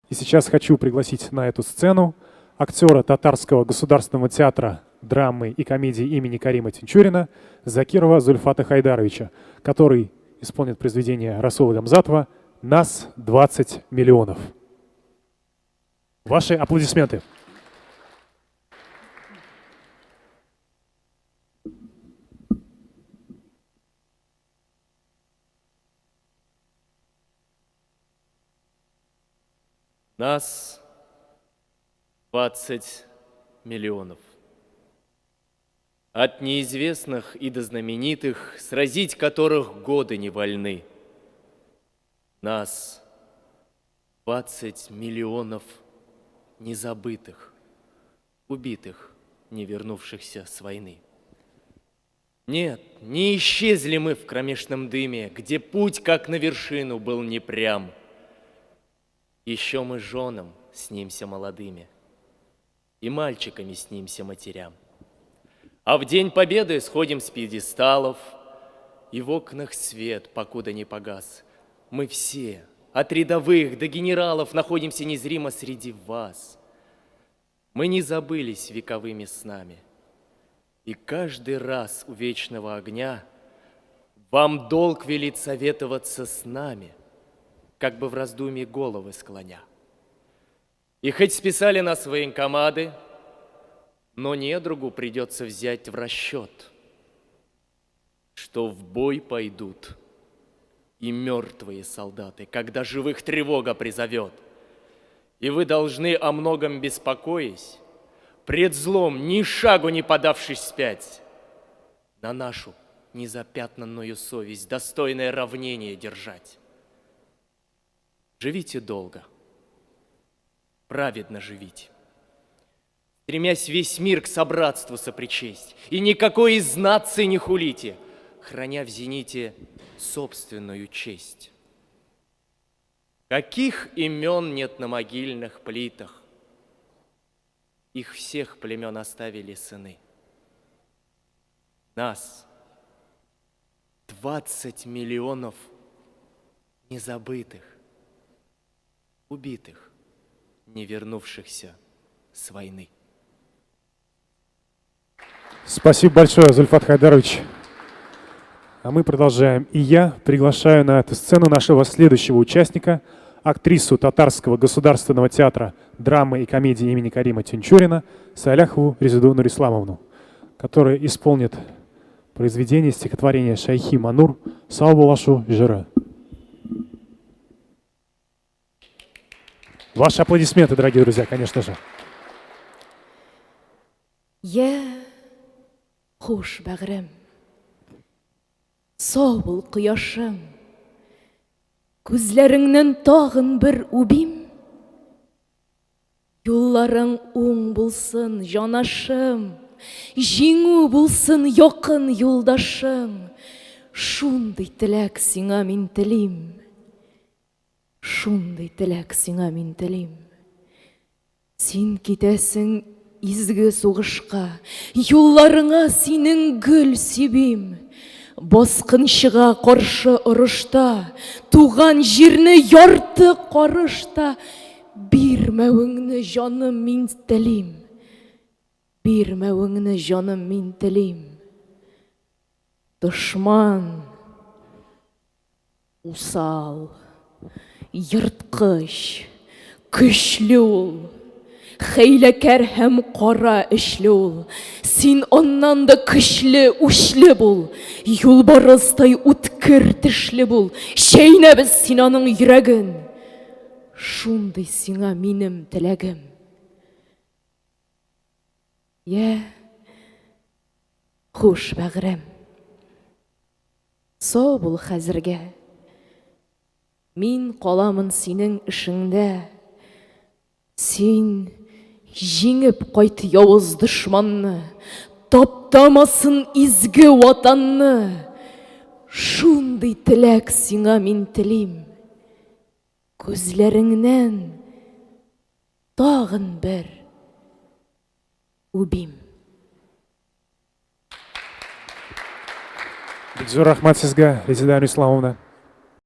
И сейчас хочу пригласить на эту сцену актера Татарского государственного театра драмы и комедии имени Карима Тинчурина Закирова Зульфата Хайдаровича, который исполнит произведение Расула Гамзатова «Нас 20 миллионов». Ваши аплодисменты. Нас 20 миллионов. От неизвестных и до знаменитых, сразить которых годы не вольны. Нас 20 миллионов незабытых, убитых, не вернувшихся с войны. Нет, не исчезли мы в кромешном дыме, где путь, как на вершину, был непрям. Еще мы женам снимся молодыми, и мальчиками снимся матерям. А в день победы сходим с пьедесталов, и в окнах свет, покуда не погас. Мы все, от рядовых до генералов, находимся незримо среди вас. Мы не забылись вековыми снами, и каждый раз у вечного огня вам долг велит советоваться с нами, как бы в раздумье головы склоня. И хоть списали нас военкоматы, но недругу придется взять в расчет, что в бой пойдут и мертвые солдаты, когда живых тревога призовет. И вы должны, о многом беспокоясь, пред злом ни шагу не подавшись вспять, на нашу незапятнанную совесть достойное равнение держать. Живите долго, праведно живите, стремясь весь мир к собратству сопричесть, и никакой из наций не хулите, храня в зените собственную честь. Каких имен нет на могильных плитах, их всех племен оставили сыны. Нас 20 миллионов незабытых, убитых, не вернувшихся с войны. Спасибо большое, Зульфат Хайдарович. А мы продолжаем. И я приглашаю на эту сцену нашего следующего участника, актрису Татарского государственного театра драмы и комедии имени Карима Тинчурина Саляхову Резиду Нурисламовну, которая исполнит произведение стихотворения Шайхи Манур «Саубулашу жира». Ваши аплодисменты, дорогие друзья, конечно же. Я хуш бәгърем, сау бол кояшым, күзләреңнән тагын бер үбим. Юлларың уң булсын, җанашым, җиңү булсын якын юлдашың. Шундый теләк сиңа мин телим. Шундый теләк сиңа мин телим. Син китәсең изге сугышка, юлларыңа синең гөл сибим. Баскынчыга каршы орышта, туган җирне ярты карышта. Бирмәвеңне җаным мин телим. Бирмәвеңне җаным мин телим. Дошман усал, йырткыч, көчле ул, хәйләкәр һәм кара эшле ул. Син аннан да көчле, үчле бул. Юлбарыстай үткер тешле бул. Чәйнәбез син аның йөрәген. Шундый сиңа минем теләгем. Я хуш бәгърем, сау бул хәзергә. Мин каламын синең эшеңдә. Син җиңеп кайт явыз дошманны, таптамасын изге ватанны. Шундый теләк сиңа мин телим. Күзләреңнән тагын бер үбим. Бик зур рахмат сезгә, Резида Нурисламовна.